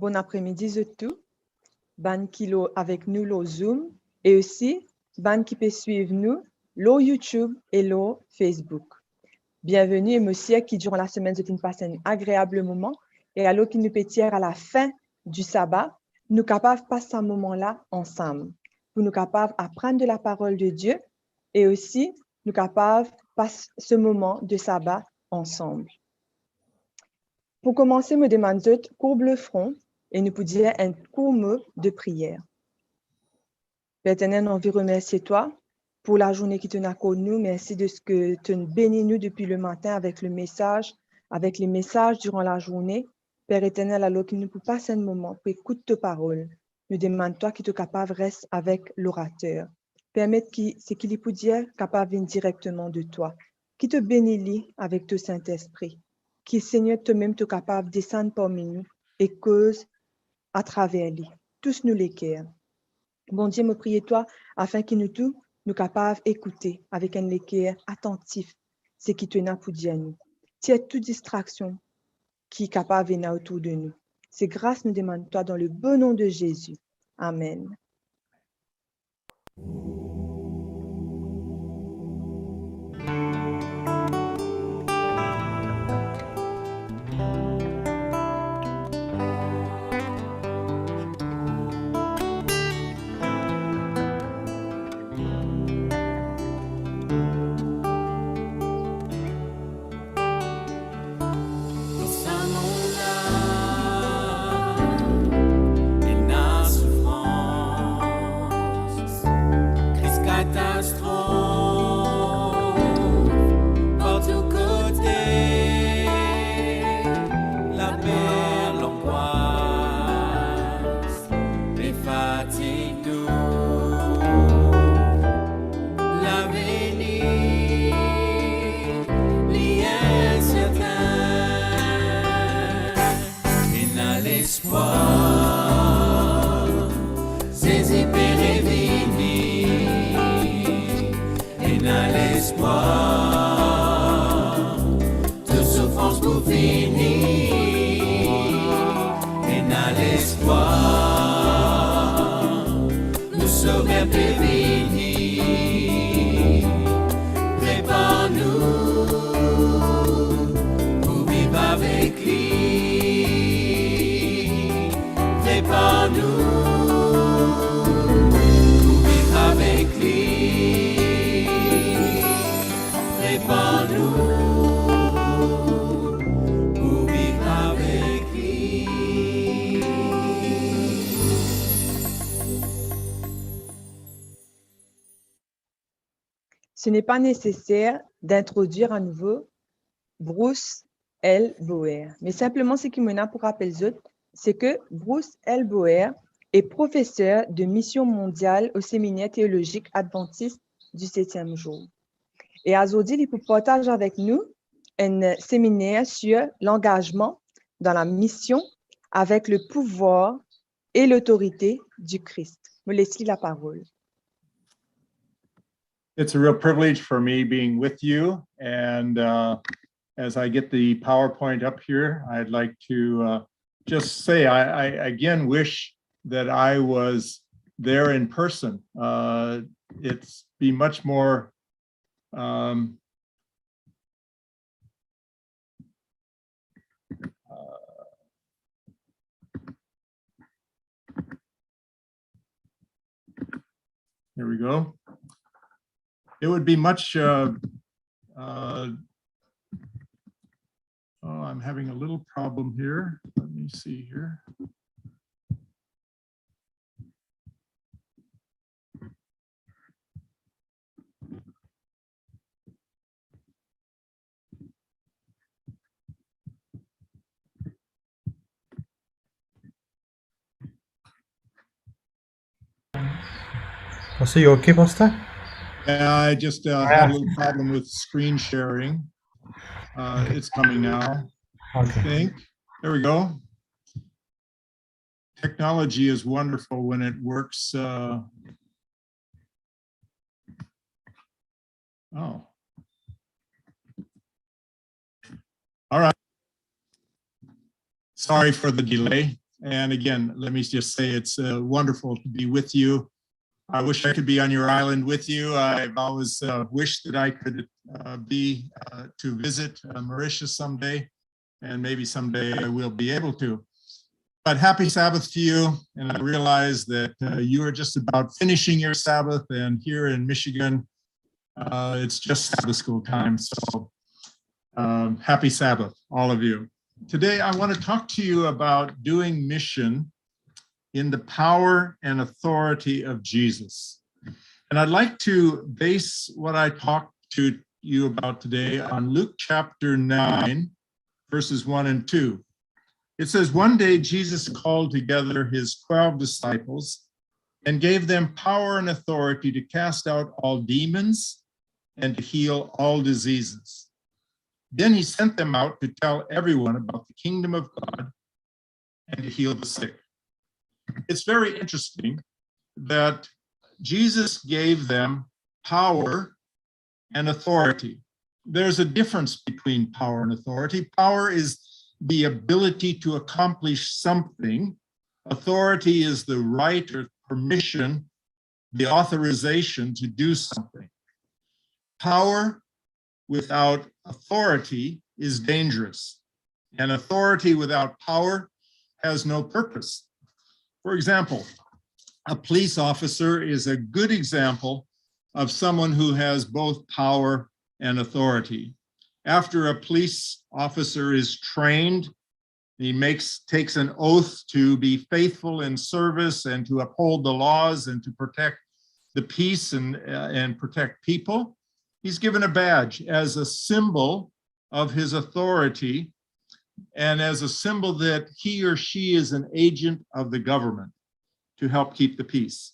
Bon après-midi à tous. Ban qui lo avec nous le Zoom et aussi ban qui peut suivre nous le YouTube et le Facebook. Bienvenue et monsieur qui durant la semaine nous passe un agréable moment et alors qu'il nous peut dire à la fin du sabbat, nous capables de passer ce moment-là ensemble. Pour nous capables d'apprendre de la parole de Dieu et aussi nous capables de passer ce moment de sabbat ensemble. Pour commencer, me demande courbe le front et nous pouvons dire un court mot de prière. Père éternel, on veut remercier toi pour la journée qui te n'a connu. Merci de ce que tu nous bénis nous depuis le matin avec les messages durant la journée. Père éternel, alors qu'il nous peut passer un moment pour écouter tes paroles. Nous demandons toi qui te capable reste avec l'orateur. Permette ce qu'il peut dire capable de venir directement de toi. Qui te bénit avec ton Saint-Esprit. Qui Seigneur toi-même te capable de descendre parmi nous et cause à travers lui. Tous nous les cœurs. Bon Dieu, me prie toi afin que nous tous nous capables d'écouter avec un cœur attentif ce qui te n'a pour dire nous. Tiens toute distraction qui est capable de venir autour de nous. C'est grâce nous demandons toi dans le bon nom de Jésus. Amen. Ce n'est pas nécessaire d'introduire à nouveau Bruce L. Boer, mais simplement ce qui me n'a pour rappeler c'est que Bruce L. Boer est professeur de mission mondiale au séminaire théologique adventiste du 7e jour. Et aujourd'hui, il peut partager avec nous un séminaire sur l'engagement dans la mission avec le pouvoir et l'autorité du Christ. Je me laisse la parole. It's a real privilege for me being with you. And as I get the PowerPoint up here, I'd like to just say I again wish that I was there in person. It's be much more here we go. It would be much, oh, I'm having a little problem here. Let me see here. So you okay, Pastor? Yeah, I just had a little problem with screen sharing. It's coming now, Okay. I think. There we go. Technology is wonderful when it works. Oh. All right. Sorry for the delay. And again, let me just say it's wonderful to be with you. I wish I could be on your island with you. I've always wished that I could be to visit Mauritius someday, and maybe someday I will be able to. But happy Sabbath to you. And I realize that you are just about finishing your Sabbath, and here in Michigan, it's just Sabbath school time. So happy Sabbath, all of you. Today, I want to talk to you about doing mission in the power and authority of Jesus. And I'd like to base what I talk to you about today on Luke chapter 9, verses 1 and 2. It says, one day Jesus called together his 12 disciples and gave them power and authority to cast out all demons and to heal all diseases. Then he sent them out to tell everyone about the kingdom of God and to heal the sick. It's very interesting that Jesus gave them power and authority. There's a difference between power and authority. Power is the ability to accomplish something. Authority is the right or permission, the authorization to do something. Power without authority is dangerous, and authority without power has no purpose. For example, a police officer is a good example of someone who has both power and authority. After a police officer is trained, he takes an oath to be faithful in service and to uphold the laws and to protect the peace and protect people. He's given a badge as a symbol of his authority and as a symbol that he or she is an agent of the government to help keep the peace.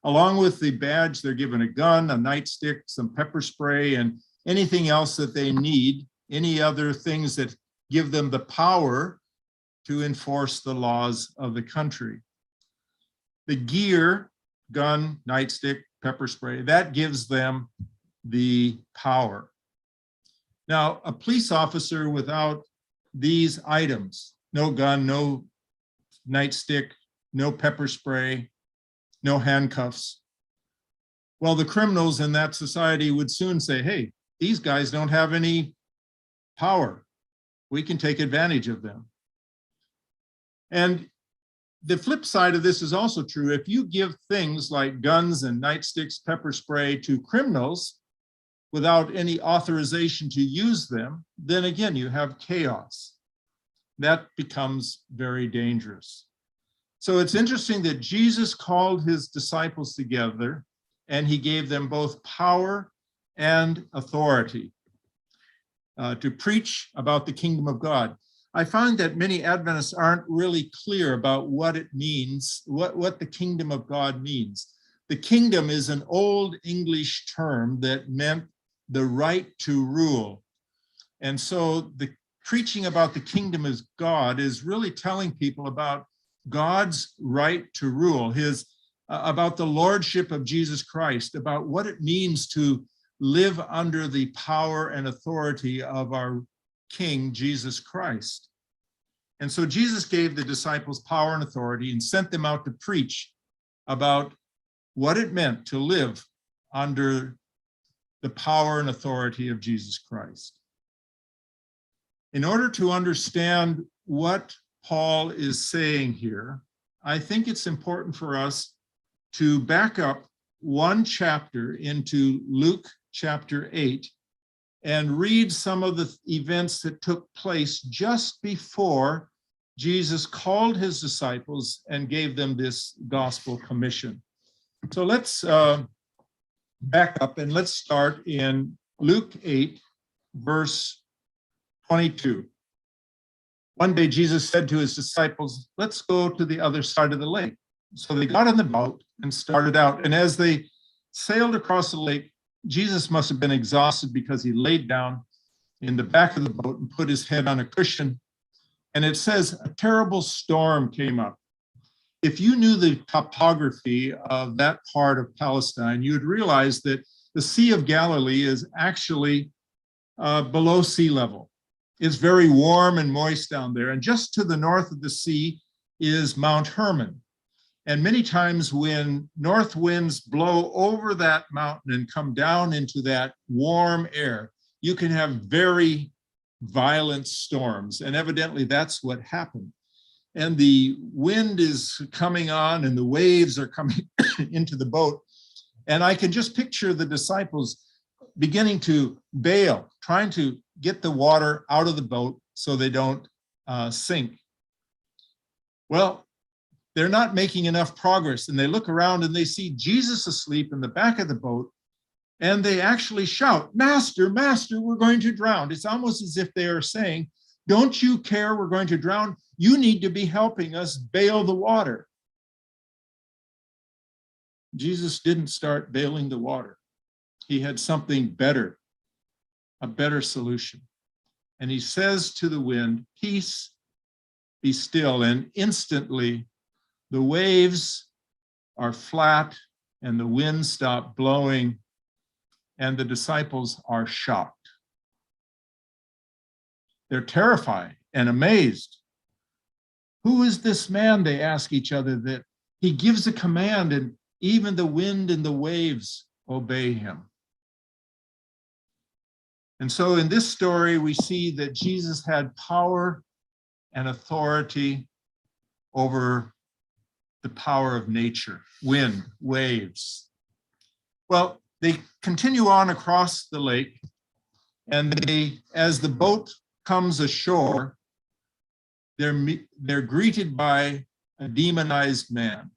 Along with the badge, they're given a gun, a nightstick, some pepper spray, and anything else that they need, any other things that give them the power to enforce the laws of the country. The gear, gun, nightstick, pepper spray, that gives them the power. Now, a police officer without these items, no gun, no nightstick, no pepper spray, no handcuffs, well, the criminals in that society would soon say, hey, these guys don't have any power. We can take advantage of them. And the flip side of this is also true. If you give things like guns and nightsticks, pepper spray to criminals without any authorization to use them, then again, you have chaos. That becomes very dangerous. So it's interesting that Jesus called his disciples together and he gave them both power and authority to preach about the kingdom of God. I find that many Adventists aren't really clear about what it means, what the kingdom of God means. The kingdom is an old English term that meant the right to rule. And so the preaching about the kingdom of God is really telling people about God's right to rule, about the lordship of Jesus Christ, about what it means to live under the power and authority of our King, Jesus Christ. And so Jesus gave the disciples power and authority and sent them out to preach about what it meant to live under the power and authority of Jesus Christ. In order to understand what Paul is saying here, I think it's important for us to back up one chapter into Luke chapter 8 and read some of the events that took place just before Jesus called his disciples and gave them this gospel commission. So let's back up and let's start in Luke 8, verse 22. One day Jesus said to his disciples, let's go to the other side of the lake. So they got on the boat and started out. And as they sailed across the lake, Jesus must have been exhausted because he laid down in the back of the boat and put his head on a cushion. And it says a terrible storm came up. If you knew the topography of that part of Palestine, you'd realize that the Sea of Galilee is actually below sea level. It's very warm and moist down there. And just to the north of the sea is Mount Hermon. And many times when north winds blow over that mountain and come down into that warm air, you can have very violent storms. And evidently that's what happened. And the wind is coming on and the waves are coming into the boat. And I can just picture the disciples beginning to bail, trying to get the water out of the boat so they don't sink. Well, they're not making enough progress, and they look around and they see Jesus asleep in the back of the boat, and they actually shout, "Master, Master, we're going to drown." It's almost as if they are saying, "Don't you care we're going to drown? You need to be helping us bail the water." Jesus didn't start bailing the water. He had something better, a better solution. And he says to the wind, "Peace, be still." And instantly, the waves are flat and the wind stopped blowing, and the disciples are shocked. They're terrified and amazed. Who is this man, they ask each other, that he gives a command and even the wind and the waves obey him? And so in this story, we see that Jesus had power and authority over the power of nature, wind, waves. Well, they continue on across the lake, and as the boat comes ashore, they're greeted by a demonized man.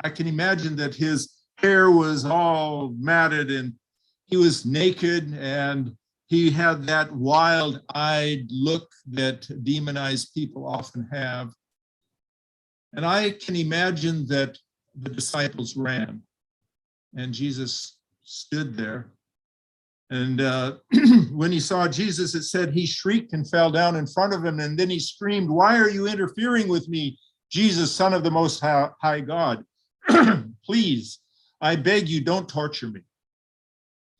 I can imagine that his hair was all matted and he was naked, and he had that wild-eyed look that demonized people often have. And I can imagine that the disciples ran, and Jesus stood there. And when he saw Jesus, it said he shrieked and fell down in front of him, and then he screamed, "Why are you interfering with me, Jesus, Son of the Most High God? Please, I beg you, don't torture me."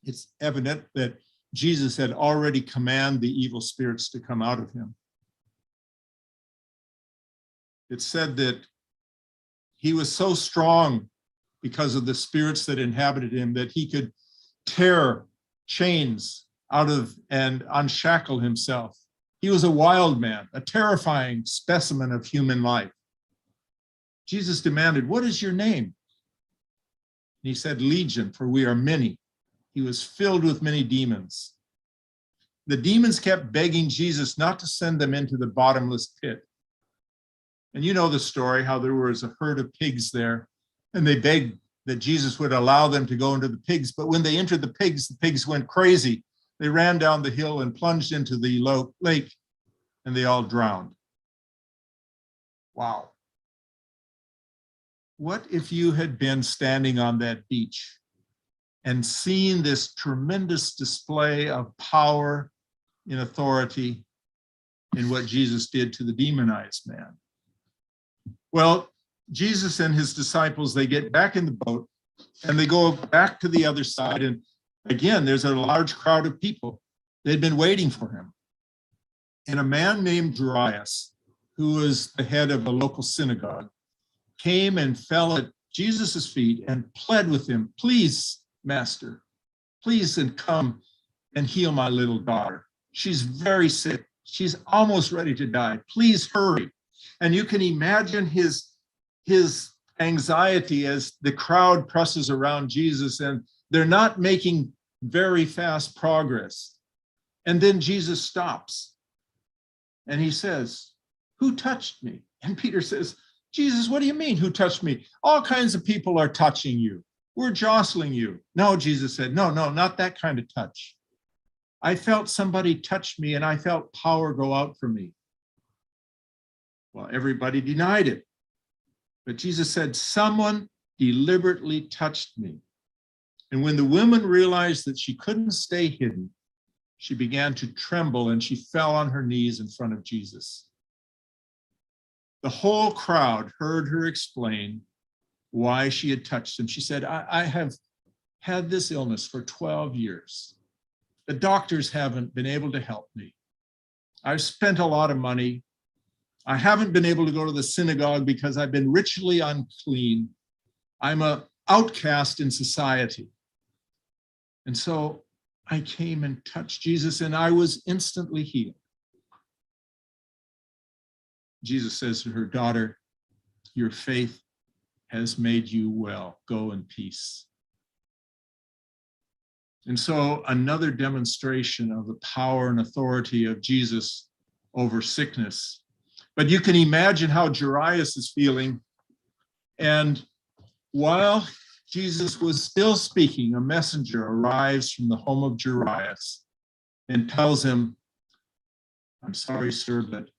It's evident that Jesus had already commanded the evil spirits to come out of him. It said that he was so strong because of the spirits that inhabited him that he could tear chains out of and unshackle himself. He was a wild man, a terrifying specimen of human life. Jesus demanded, "What is your name?" And he said, "Legion, for we are many." He was filled with many demons. The demons kept begging Jesus not to send them into the bottomless pit. And you know the story, how there was a herd of pigs there, and they begged that Jesus would allow them to go into the pigs. But when they entered the pigs went crazy. They ran down the hill and plunged into the lake, and they all drowned. Wow. What if you had been standing on that beach and seen this tremendous display of power and authority in what Jesus did to the demonized man? Well, Jesus and his disciples, they get back in the boat and they go back to the other side. And again, there's a large crowd of people. They'd been waiting for him. And a man named Jairus, who was the head of a local synagogue, came and fell at Jesus' feet and pled with him, "Please, Master, please and come and heal my little daughter. She's very sick. She's almost ready to die. Please hurry." And you can imagine his anxiety as the crowd presses around Jesus, and they're not making very fast progress. And then Jesus stops and he says, "Who touched me?" And Peter says, "Jesus, what do you mean, who touched me? All kinds of people are touching you. We're jostling you." "No," Jesus said, no, not that kind of touch. I felt somebody touch me and I felt power go out from me." Well, everybody denied it. But Jesus said, "Someone deliberately touched me." And when the woman realized that she couldn't stay hidden, she began to tremble and she fell on her knees in front of Jesus. The whole crowd heard her explain why she had touched him. She said, I have had this illness for 12 years. The doctors haven't been able to help me. I've spent a lot of money. I haven't been able to go to the synagogue because I've been ritually unclean. I'm an outcast in society. And so I came and touched Jesus, and I was instantly healed. Jesus says to her, daughter, your faith has made you well. Go in peace. And so another demonstration of the power and authority of Jesus over sickness. But you can imagine how Jairus is feeling. And while Jesus was still speaking, a messenger arrives from the home of Jairus and tells him, I'm sorry, sir, but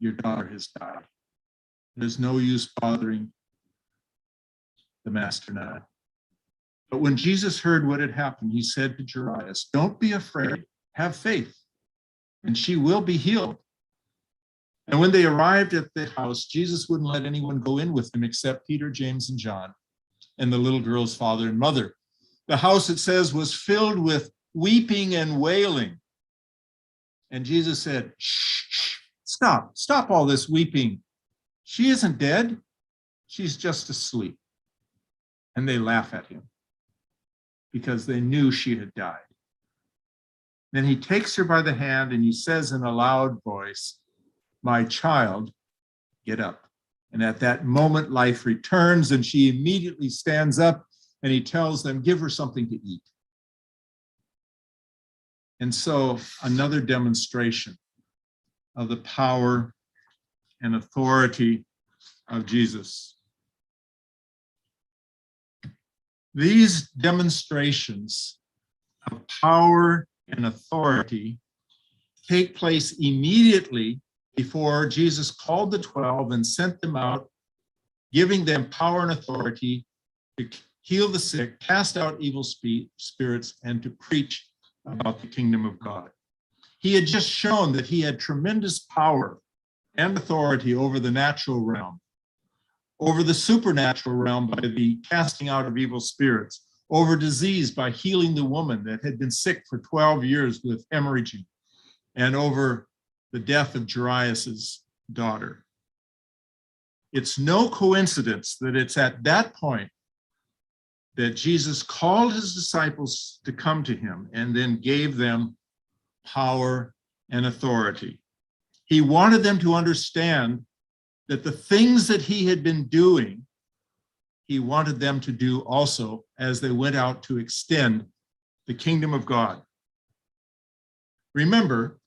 your daughter has died. There's no use bothering the master now. But when Jesus heard what had happened, he said to Jairus, don't be afraid, have faith, and she will be healed. And when they arrived at the house, Jesus wouldn't let anyone go in with him except Peter, James, and John, and the little girl's father and mother. The house, it says, was filled with weeping and wailing. And Jesus said, shh, stop all this weeping. She isn't dead. She's just asleep. And they laugh at him because they knew she had died. Then he takes her by the hand and he says in a loud voice, my child, get up. And at that moment, life returns and she immediately stands up and he tells them, give her something to eat. And so another demonstration of the power and authority of Jesus. These demonstrations of power and authority take place immediately before Jesus called the 12 and sent them out, giving them power and authority to heal the sick, cast out evil spirits, and to preach about the kingdom of God. He had just shown that he had tremendous power and authority over the natural realm, over the supernatural realm by the casting out of evil spirits, over disease by healing the woman that had been sick for 12 years with hemorrhaging, and over the death of Jairus' daughter. It's no coincidence that it's at that point that Jesus called his disciples to come to him and then gave them power and authority. He wanted them to understand that the things that he had been doing, he wanted them to do also as they went out to extend the kingdom of God. Remember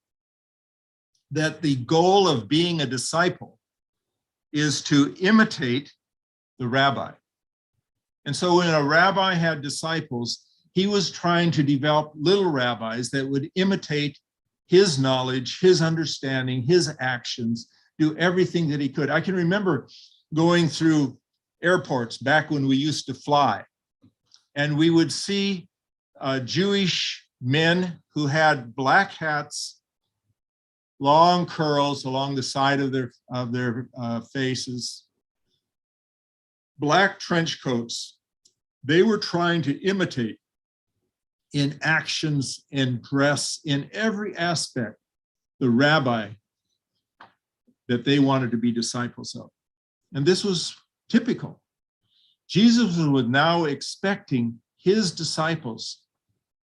that the goal of being a disciple is to imitate the rabbi. And so when a rabbi had disciples, he was trying to develop little rabbis that would imitate his knowledge, his understanding, his actions, do everything that he could. I can remember going through airports back when we used to fly, and we would see Jewish men who had black hats, long curls along the side of their faces, black trench coats. They were trying to imitate in actions, in dress, in every aspect, the rabbi that they wanted to be disciples of. And this was typical. Jesus was now expecting his disciples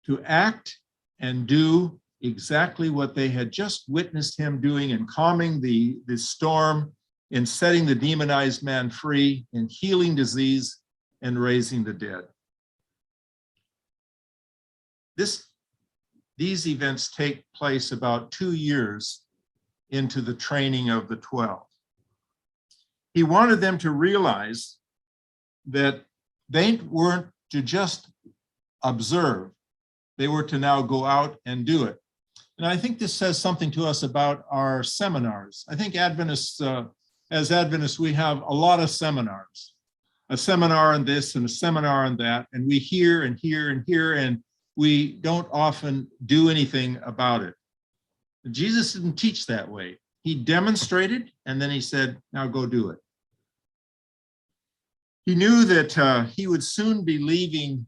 to act and do exactly what they had just witnessed him doing in calming the storm, in setting the demonized man free, in healing disease, and raising the dead. These events take place about 2 years into the training of the 12. He wanted them to realize that they weren't to just observe, they were to now go out and do it. And I think this says something to us about our seminars. I think Adventists, as Adventists, we have a lot of seminars, a seminar on this and a seminar on that, and we hear and hear and hear, and we don't often do anything about it. Jesus didn't teach that way. He demonstrated, and then he said, now go do it. He knew that he would soon be leaving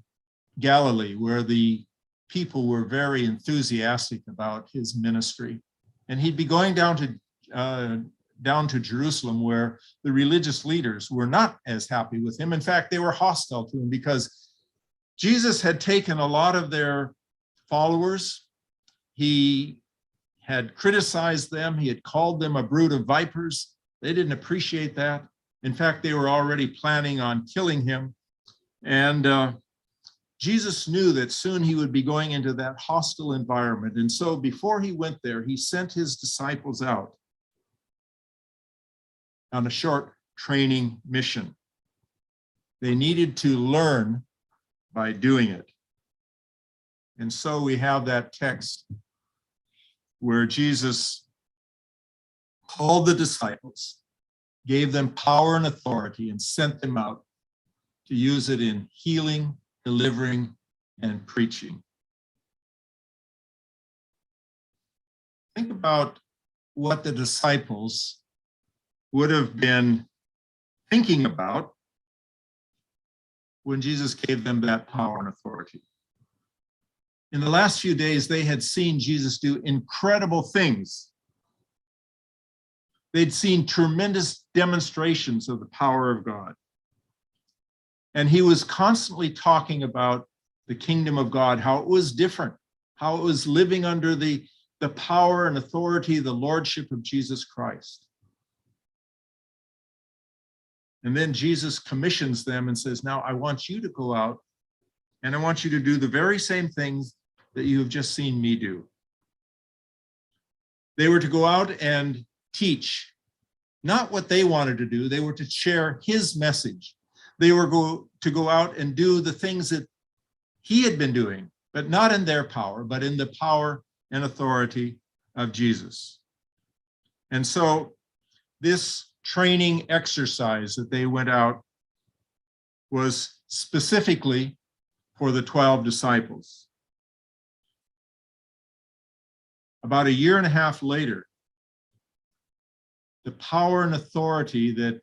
Galilee, where the people were very enthusiastic about his ministry. And he'd be going down to down to Jerusalem, where the religious leaders were not as happy with him. In fact, they were hostile to him because Jesus had taken a lot of their followers. He had criticized them. He had called them a brood of vipers. They didn't appreciate that. In fact, they were already planning on killing him. And Jesus knew that soon he would be going into that hostile environment. And so before he went there, he sent his disciples out on a short training mission. They needed to learn by doing it. And so we have that text where Jesus called the disciples, gave them power and authority, and sent them out to use it in healing, delivering, and preaching. Think about what the disciples would have been thinking about when Jesus gave them that power and authority. In the last few days, they had seen Jesus do incredible things. They'd seen tremendous demonstrations of the power of God. And he was constantly talking about the kingdom of God, how it was different, how it was living under the power and authority, the lordship of Jesus Christ. And then Jesus commissions them and says, now I want you to go out and I want you to do the very same things that you have just seen me do. They were to go out and teach, not what they wanted to do. They were to share his message. They were to go out and do the things that he had been doing, but not in their power, but in the power and authority of Jesus. And so this training exercise that they went out was specifically for the 12 disciples. About a year and a half later, the power and authority that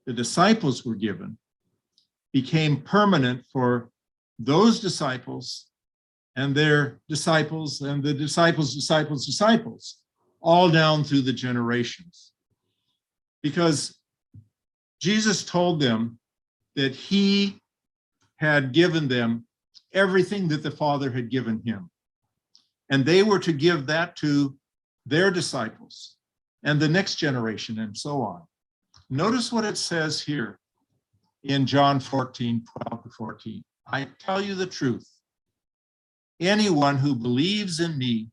the disciples were given became permanent for those disciples and their disciples and the disciples, all down through the generations. Because Jesus told them that he had given them everything that the Father had given him. And they were to give that to their disciples and the next generation and so on. Notice what it says here in John 14:12-14. I tell you the truth. Anyone who believes in me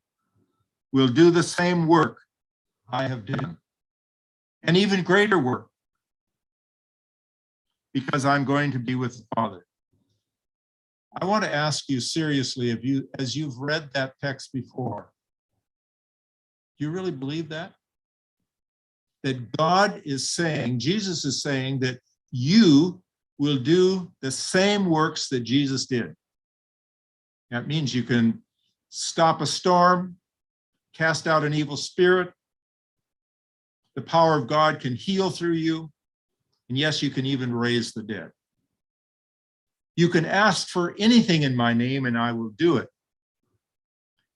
will do the same work I have done, and even greater work, because I'm going to be with the Father. I want to ask you seriously, as you've read that text before, do you really believe that? That God is saying, Jesus is saying that you will do the same works that Jesus did. That means you can stop a storm, cast out an evil spirit. The power of God can heal through you. And yes, you can even raise the dead. You can ask for anything in my name and I will do it,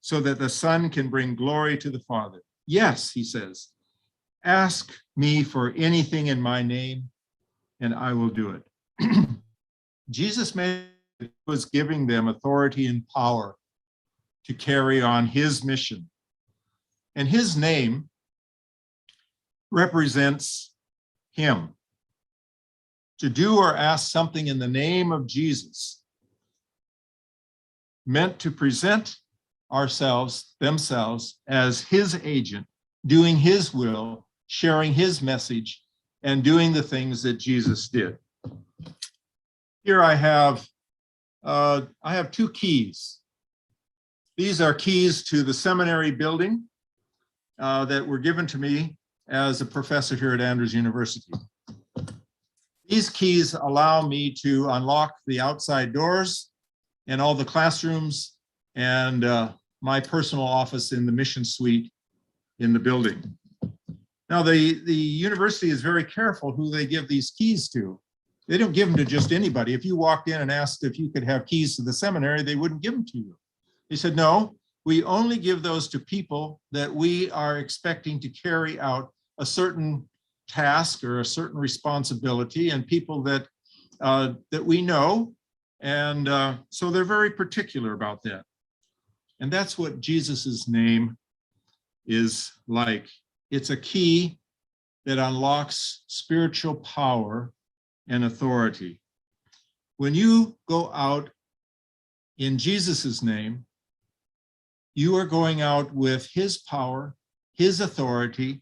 so that the Son can bring glory to the Father. Yes, he says, ask me for anything in my name and I will do it. Jesus was giving them authority and power to carry on his mission. And his name represents him. To do or ask something in the name of Jesus meant to present themselves as his agent, doing his will, sharing his message, and doing the things that Jesus did. Here I have two keys. These are keys to the seminary building that were given to me as a professor here at Andrews University. These keys allow me to unlock the outside doors and all the classrooms and my personal office in the mission suite in the building. Now, the university is very careful who they give these keys to. They don't give them to just anybody. If you walked in and asked if you could have keys to the seminary, they wouldn't give them to you. They said, no, we only give those to people that we are expecting to carry out a certain task or a certain responsibility, and people that that we know, and so they're very particular about that. And that's what Jesus's name is like. It's a key that unlocks spiritual power and authority. When you go out in Jesus's name, you are going out with his power, his authority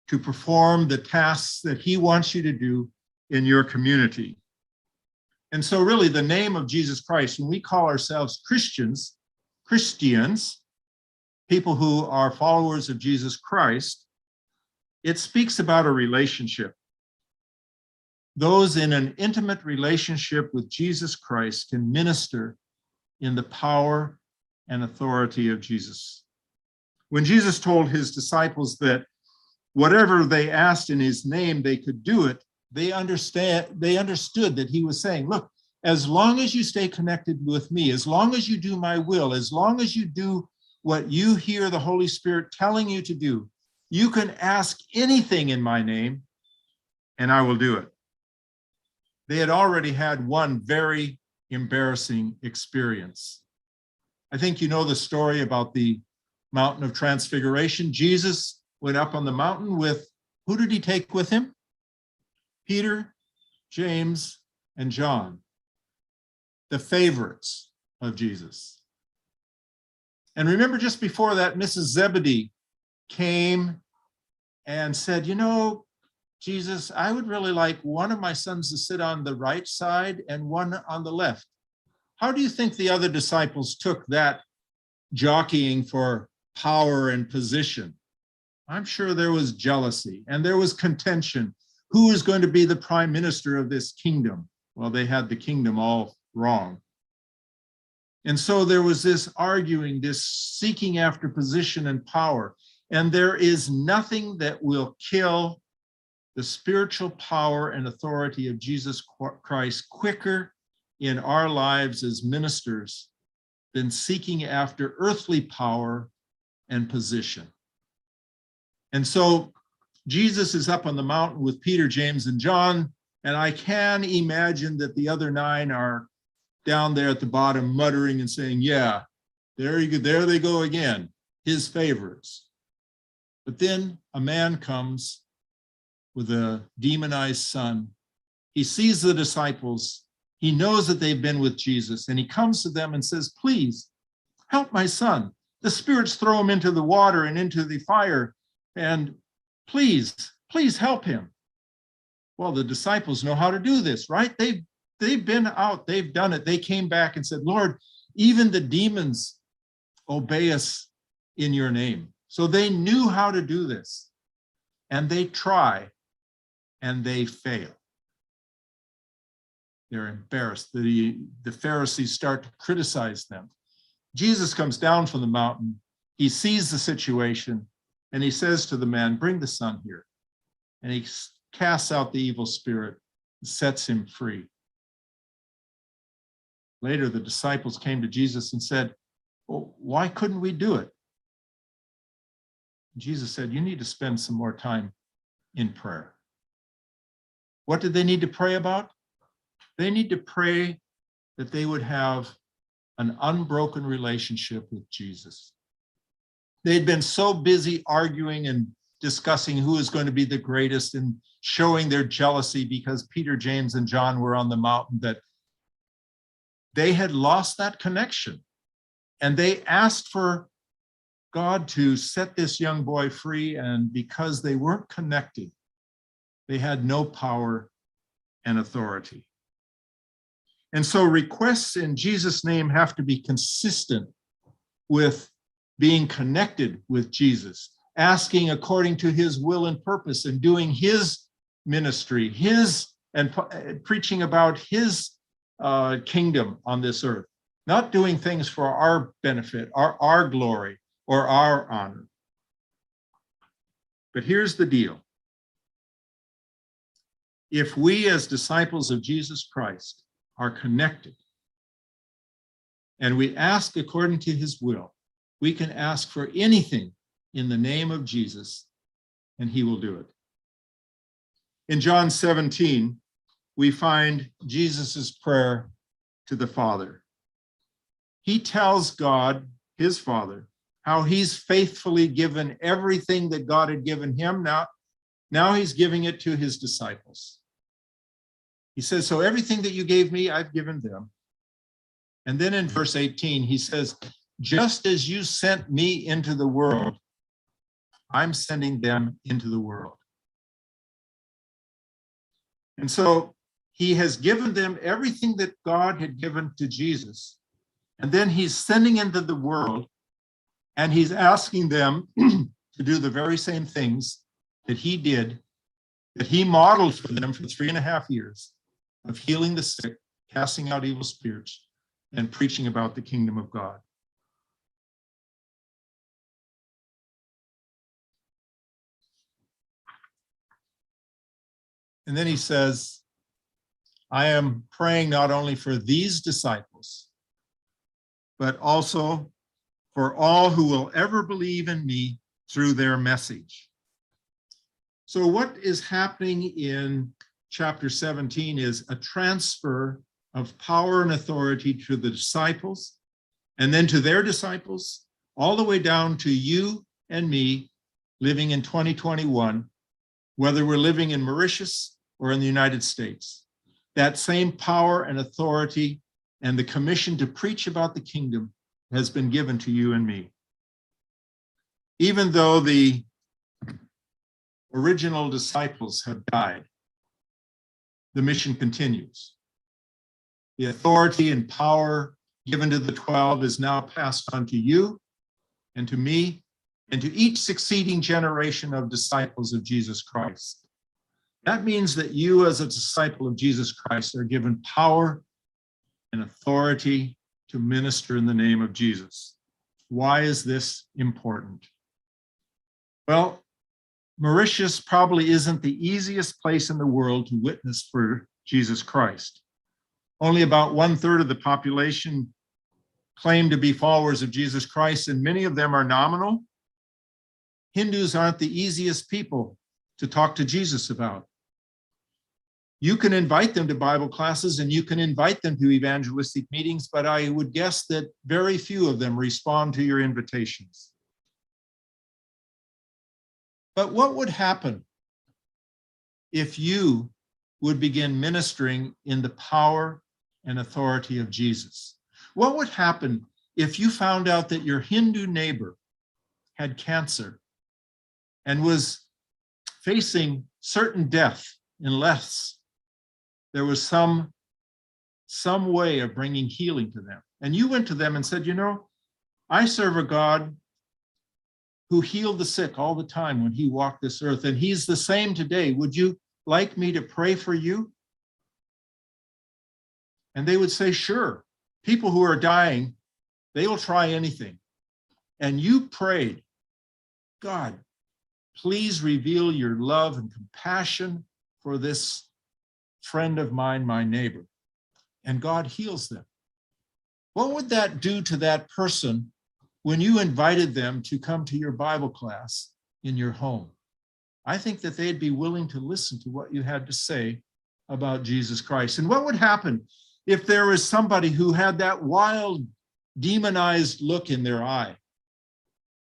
to perform the tasks that he wants you to do in your community. And so really the name of Jesus Christ, when we call ourselves Christians, people who are followers of Jesus Christ, it speaks about a relationship. Those in an intimate relationship with Jesus Christ can minister in the power and authority of Jesus. When Jesus told his disciples that whatever they asked in his name, they could do it, they understood that he was saying, look, as long as you stay connected with me, as long as you do my will, as long as you do what you hear the Holy Spirit telling you to do, you can ask anything in my name and I will do it. They had already had one very embarrassing experience. I think you know the story about the Mountain of Transfiguration. Jesus went up on the mountain with, who did he take with him? Peter, James, and John, the favorites of Jesus. And remember, just before that, Mrs. Zebedee came and said, you know, Jesus, I would really like one of my sons to sit on the right side and one on the left. How do you think the other disciples took that jockeying for power and position? I'm sure there was jealousy and there was contention. Who is going to be the prime minister of this kingdom? Well, they had the kingdom all wrong. And so there was this arguing, this seeking after position and power. And there is nothing that will kill the spiritual power and authority of Jesus Christ quicker in our lives as ministers than seeking after earthly power and position. And so Jesus is up on the mountain with Peter, James, and John, and I can imagine that the other 9 are down there at the bottom muttering and saying, yeah, there you go, there they go again, his favorites. But then a man comes with a demonized son. He sees the disciples. He knows that they've been with Jesus, and he comes to them and says, please help my son. The spirits throw him into the water and into the fire, and please help him. Well, the disciples know how to do this, right? They've been out, they've done it. They came back and said, Lord, even the demons obey us in your name. So they knew how to do this, and they try and they fail. They're embarrassed. The Pharisees start to criticize them. Jesus comes down from the mountain. He sees the situation and he says to the man, bring the son here. And he casts out the evil spirit and sets him free. Later, the disciples came to Jesus and said, well, why couldn't we do it? Jesus said, you need to spend some more time in prayer. What did they need to pray about? They need to pray that they would have an unbroken relationship with Jesus. They'd been so busy arguing and discussing who is going to be the greatest and showing their jealousy because Peter, James, and John were on the mountain that they had lost that connection. And they asked for God to set this young boy free, and because they weren't connected, they had no power and authority. And so requests in Jesus' name have to be consistent with being connected with Jesus, asking according to his will and purpose, and doing his ministry, and preaching about his kingdom on this earth, not doing things for our benefit, our glory, or our honor. But here's the deal. If we as disciples of Jesus Christ are connected and we ask according to his will, we can ask for anything in the name of Jesus and he will do it. In John 17, we find Jesus's prayer to the Father. He tells God, his Father, how he's faithfully given everything that God had given him. Now he's giving it to his disciples. He says, so everything that you gave me, I've given them. And then in verse 18, he says, just as you sent me into the world, I'm sending them into the world. And so he has given them everything that God had given to Jesus. And then he's sending into the world, and he's asking them to do the very same things that he did, that he modeled for them for 3.5 years of healing the sick, casting out evil spirits, and preaching about the kingdom of God. And then he says, I am praying not only for these disciples, but also for all who will ever believe in me through their message. So what is happening in chapter 17 is a transfer of power and authority to the disciples, and then to their disciples, all the way down to you and me living in 2021, whether we're living in Mauritius or in the United States. That same power and authority and the commission to preach about the kingdom has been given to you and me. Even though the original disciples have died, the mission continues. The authority and power given to the 12 is now passed on to you and to me and to each succeeding generation of disciples of Jesus Christ. That means that you as a disciple of Jesus Christ are given power and authority to minister in the name of Jesus. Why is this important? Well, Mauritius probably isn't the easiest place in the world to witness for Jesus Christ. Only about 1/3 of the population claim to be followers of Jesus Christ, and many of them are nominal. Hindus aren't the easiest people to talk to Jesus about. You can invite them to Bible classes and you can invite them to evangelistic meetings, but I would guess that very few of them respond to your invitations. But what would happen if you would begin ministering in the power and authority of Jesus? What would happen if you found out that your Hindu neighbor had cancer and was facing certain death unless there was some way of bringing healing to them? And you went to them and said, you know, I serve a God who healed the sick all the time when he walked this earth, and he's the same today. Would you like me to pray for you? And they would say, sure. People who are dying, they will try anything. And you prayed, God, please reveal your love and compassion for this friend of mine, my neighbor. And God heals them. What would that do to that person when you invited them to come to your Bible class in your home? I think that they'd be willing to listen to what you had to say about Jesus Christ. And what would happen if there was somebody who had that wild, demonized look in their eye?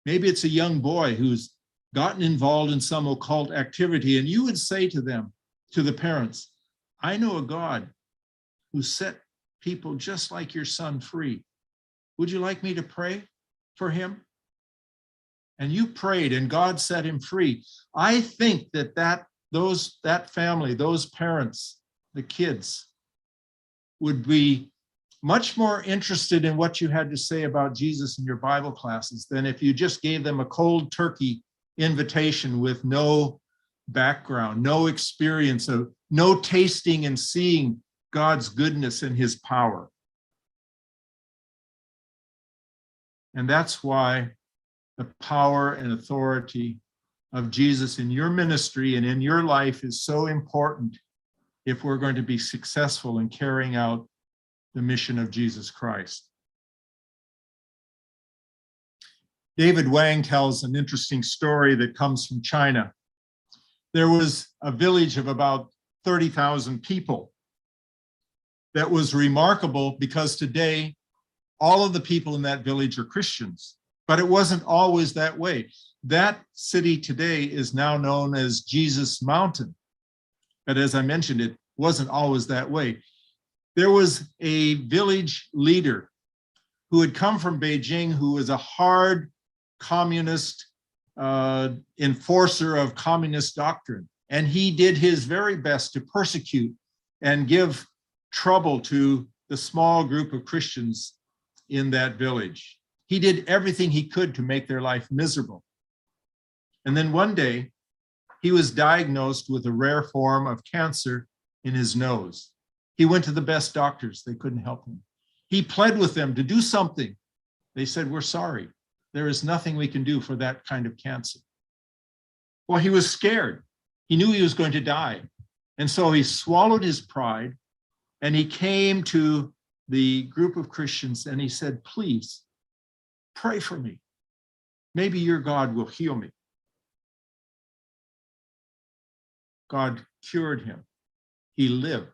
Maybe it's a young boy who's gotten involved in some occult activity, and you would say to them, to the parents, I know a God who set people just like your son free. Would you like me to pray for him? And you prayed and God set him free. I think that family, those parents, the kids, would be much more interested in what you had to say about Jesus in your Bible classes than if you just gave them a cold turkey invitation with no background, no experience, of no tasting and seeing God's goodness and his power. And that's why the power and authority of Jesus in your ministry and in your life is so important if we're going to be successful in carrying out the mission of Jesus Christ. David Wang tells an interesting story that comes from China. there was a village of about 30,000 people. That was remarkable because today, all of the people in that village are Christians, but it wasn't always that way. That city today is now known as Jesus Mountain. But as I mentioned, it wasn't always that way. There was a village leader who had come from Beijing, who was a hard communist enforcer of communist doctrine. And he did his very best to persecute and give trouble to the small group of Christians in that village. He did everything he could to make their life miserable. And then one day, he was diagnosed with a rare form of cancer in his nose. He went to the best doctors. They couldn't help him. He pled with them to do something. They said, "We're sorry. There is nothing we can do for that kind of cancer." Well, he was scared. He knew he was going to die. And so he swallowed his pride and he came to the group of Christians and he said, "Please pray for me. Maybe your God will heal me." God cured him. He lived.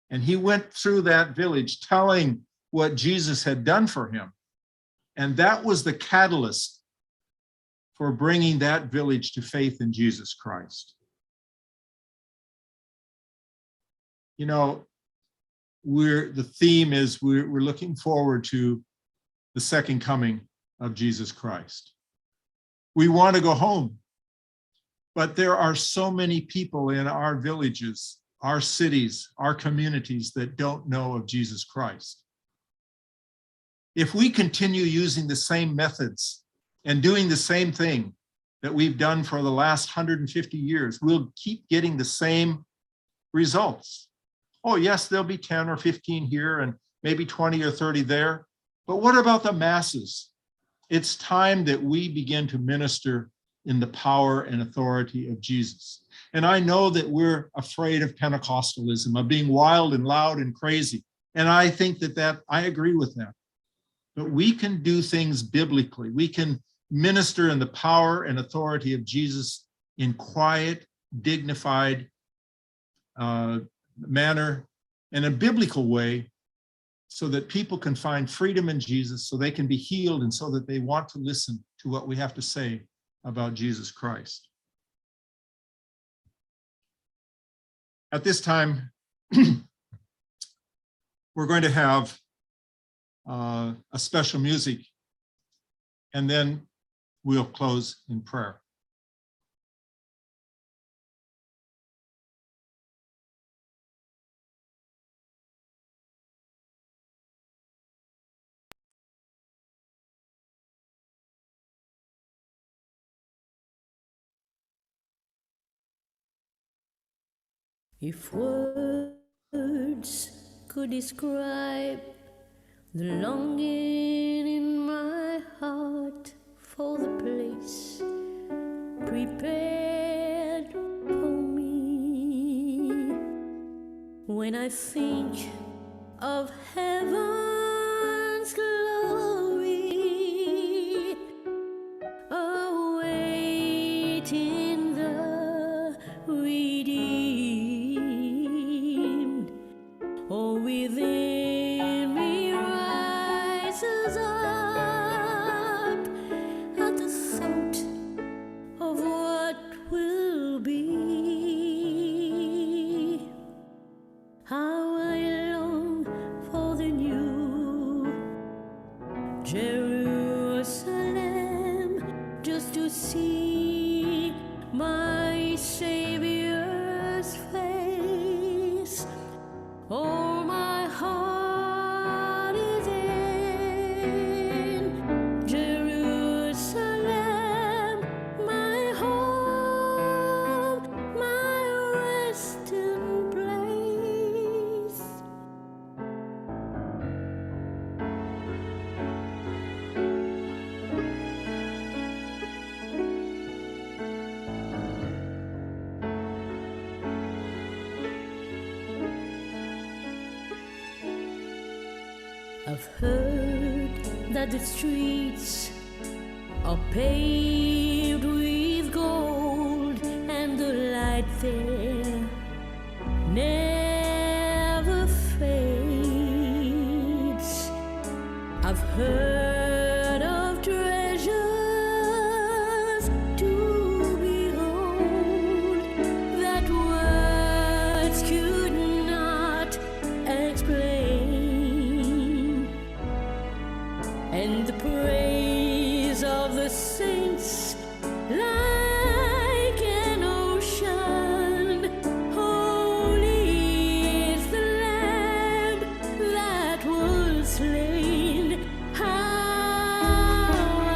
And he went through that village telling what Jesus had done for him. And that was the catalyst for bringing that village to faith in Jesus Christ. You know, the theme is we're looking forward to the second coming of Jesus Christ. We want to go home, but there are so many people in our villages, our cities, our communities that don't know of Jesus Christ. If we continue using the same methods and doing the same thing that we've done for the last 150 years, we'll keep getting the same results. Oh, yes, there'll be 10 or 15 here and maybe 20 or 30 there. But what about the masses? It's time that we begin to minister in the power and authority of Jesus. And I know that we're afraid of Pentecostalism, of being wild and loud and crazy. And I think that I agree with that. But we can do things biblically. We can minister in the power and authority of Jesus in quiet, dignified manner, in a biblical way, so that people can find freedom in Jesus, so they can be healed, and so that they want to listen to what we have to say about Jesus Christ. At this time, we're going to have a special music, and then we'll close in prayer. If words could describe the longing in my heart for the place prepared for me, when I think of heaven's glory awaiting the redeemed, or within me rises up at the thought of what will be. How I long for the new Jerusalem, just to see my Savior's face. All my heart is in Jerusalem, my home, my resting place. I've heard that the streets are paved with gold, and there never fades. I've heard of treasures to behold that words could not explain, and the praise of the saints like an ocean. Holy is the Lamb that was slain. How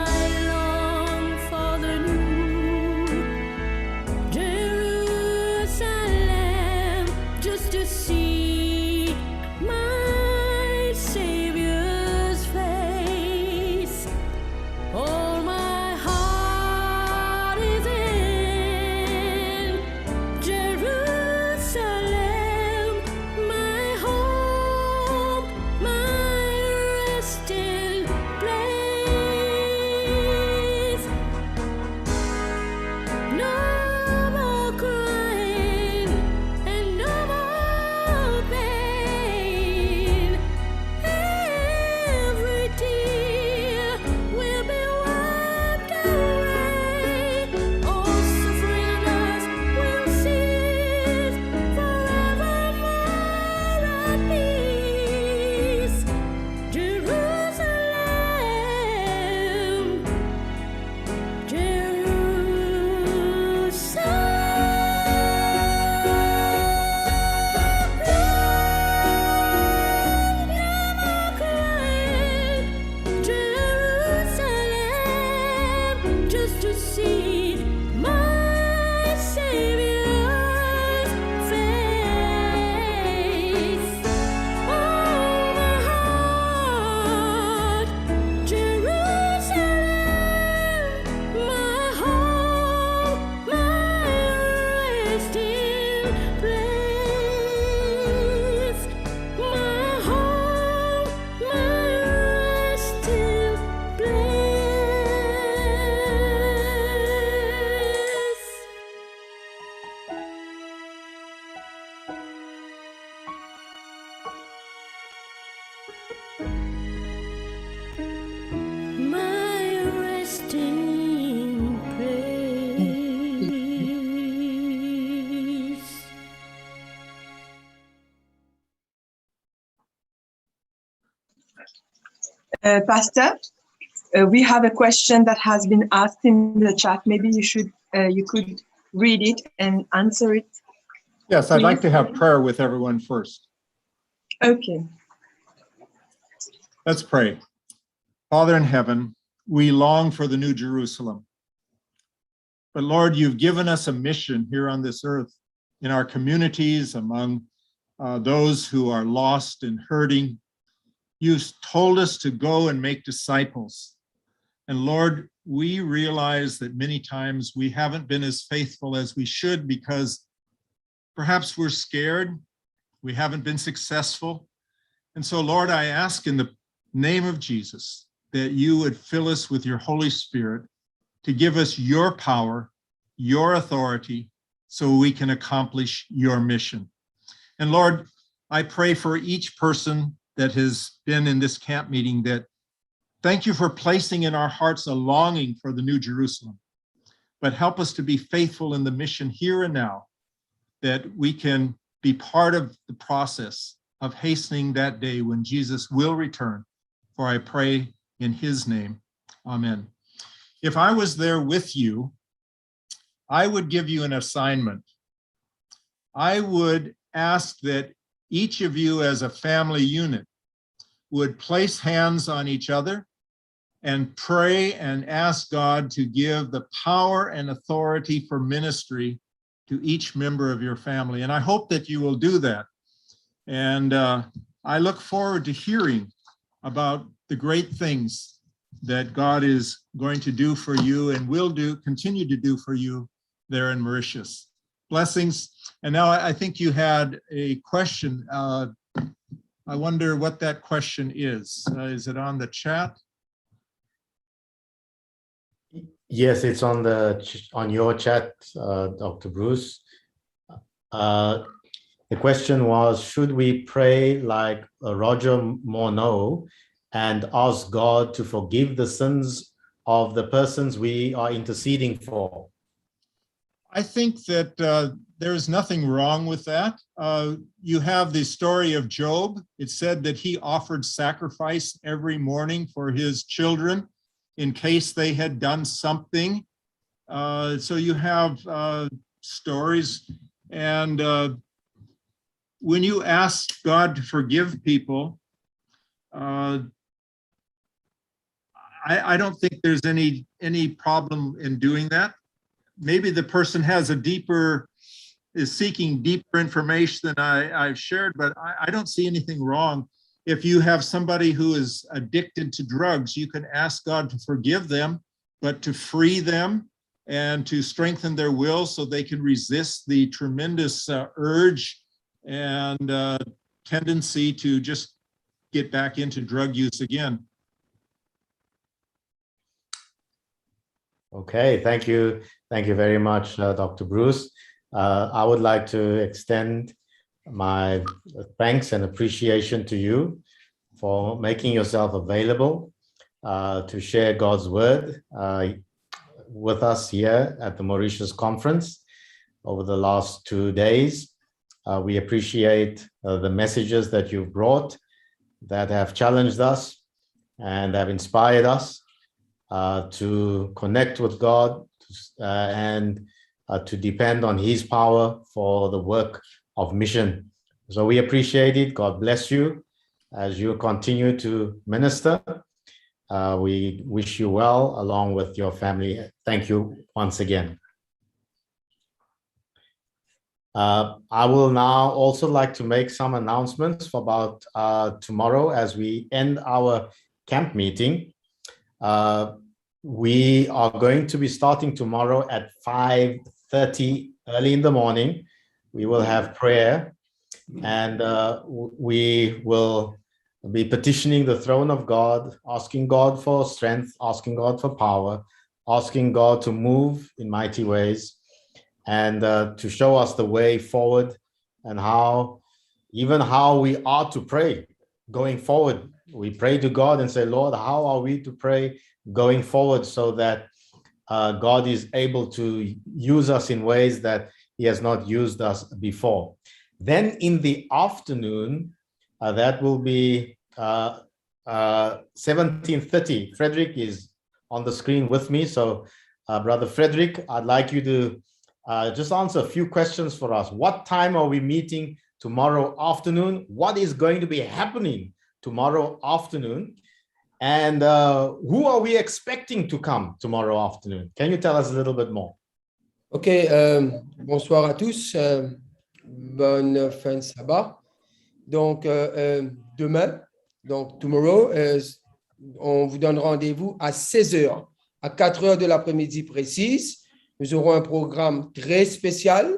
I long for the new Jerusalem, just to see my Savior's face. All my heart is in Jerusalem, my home, my resting place. No more crying and no more pain. Every tear will be wiped away. All suffering on earth will cease, forevermore at peace. Jerusalem, Jerusalem, just to see my Savior's face. Oh, my heart, Jerusalem, my home, my resting place. My home, my resting place. My resting place. Pastor, we have a question that has been asked in the chat. Maybe you could read it and answer it. Yes, I'd like to have prayer with everyone first. Okay. Let's pray. Father in heaven, we long for the New Jerusalem. But Lord, you've given us a mission here on this earth, in our communities, among those who are lost and hurting. You've told us to go and make disciples. And Lord, we realize that many times we haven't been as faithful as we should because perhaps we're scared, we haven't been successful. And so, Lord, I ask in the name of Jesus that you would fill us with your Holy Spirit to give us your power, your authority, so we can accomplish your mission. And Lord, I pray for each person that has been in this camp meeting that thank you for placing in our hearts a longing for the New Jerusalem, but help us to be faithful in the mission here and now, that we can be part of the process of hastening that day when Jesus will return. For I pray in his name, amen. If I was there with you, I would give you an assignment. I would ask that each of you as a family unit would place hands on each other and pray and ask God to give the power and authority for ministry to each member of your family. And I hope that you will do that. And I look forward to hearing about the great things that God is going to do for you and will continue to do for you there in Mauritius. Blessings. And now I think you had a question. I wonder what that question is. Is it on the chat? Yes, it's on your chat, Dr. Bruce. The question was, should we pray like Roger Morneau and ask God to forgive the sins of the persons we are interceding for? I think that there's nothing wrong with that. You have the story of Job. It said that he offered sacrifice every morning for his children in case they had done something. So you have stories, and when you ask God to forgive people, I don't think there's any problem in doing that. Maybe the person is seeking deeper information than I've shared, but I don't see anything wrong. If you have somebody who is addicted to drugs, you can ask God to forgive them, but to free them and to strengthen their will so they can resist the tremendous urge and tendency to just get back into drug use again. Okay, thank you. Thank you very much, Dr. Bruce. I would like to extend my thanks and appreciation to you for making yourself available to share God's word with us here at the Mauritius Conference over the last 2 days. We appreciate the messages that you've brought that have challenged us and have inspired us to connect with God and to depend on His power for the work of mission. So we appreciate it. God bless you as you continue to minister. We wish you well along with your family. Thank you once again. I will now also like to make some announcements about tomorrow as we end our camp meeting. We are going to be starting tomorrow at 5:30 early in the morning. We will have prayer, and we will be petitioning the throne of God, asking God for strength, asking God for power, asking God to move in mighty ways, and to show us the way forward and how we are to pray going forward. We pray to God and say, Lord, how are we to pray going forward so that God is able to use us in ways that He has not used us before. Then in the afternoon, that will be 17:30. Frederick is on the screen with me. So Brother Frederick, I'd like you to just answer a few questions for us. What time are we meeting tomorrow afternoon? What is going to be happening tomorrow afternoon? And who are we expecting to come tomorrow afternoon? Can you tell us a little bit more? Ok, bonsoir à tous, bonne fin de sabbat. Donc, demain, donc tomorrow, on vous donne rendez-vous à 16h, à 4h de l'après-midi précise. Nous aurons un programme très spécial.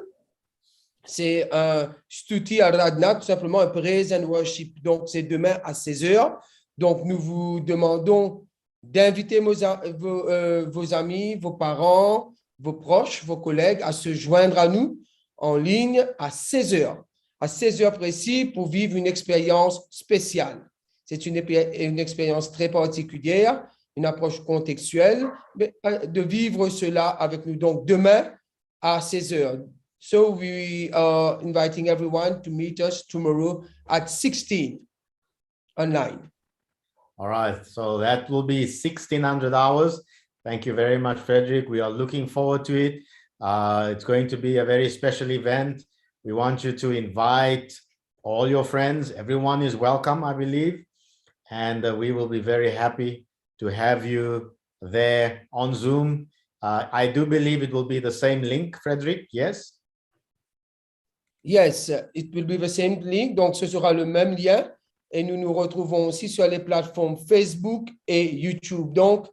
C'est un Stuti Aradhana, tout simplement un Praise and Worship. Donc, c'est demain à 16h. Donc, nous vous demandons d'inviter vos amis, vos parents, vos proches, vos collègues à se joindre à nous en ligne à 16h. À 16h précis pour vivre une expérience spéciale. C'est une expérience très particulière, une approche contextuelle, mais de vivre cela avec nous. Donc, demain à 16h. So, we are inviting everyone to meet us tomorrow at 16 online. All right, so that will be 1600 hours. Thank you very much, Frederick. We are looking forward to it. It's going to be a very special event. We want you to invite all your friends. Everyone is welcome, I believe. And we will be very happy to have you there on Zoom. I do believe it will be the same link, Frederick, yes? Yes, it will be the same link. Donc, ce sera le même lien. Et nous nous retrouvons aussi sur les plateformes Facebook et YouTube. Donc,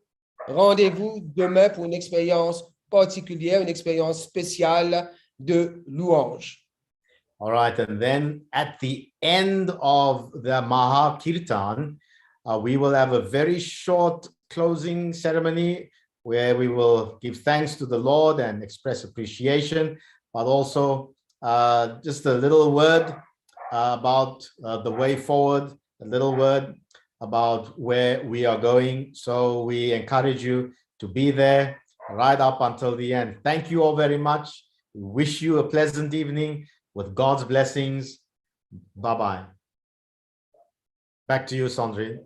rendez-vous demain pour une expérience particulière, une expérience spéciale de louange. All right, and then at the end of the Maha Kirtan, we will have a very short closing ceremony where we will give thanks to the Lord and express appreciation, but also just a little word about the way forward, a little word about where we are going. So we encourage you to be there right up until the end. Thank you all very much. We wish you a pleasant evening with God's blessings. Bye-bye. Back to you, Sandrine.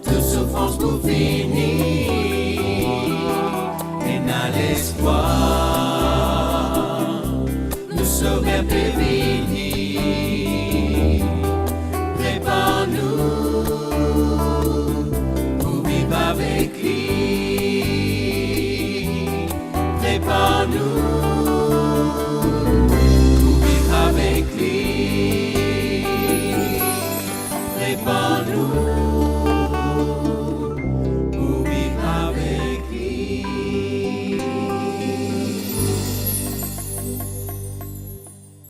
de souffrance pour finir, et n'a l'espoir, nous sauver prévenir. Prépare-nous pour vivre avec lui. Prépare-nous pour vivre avec lui.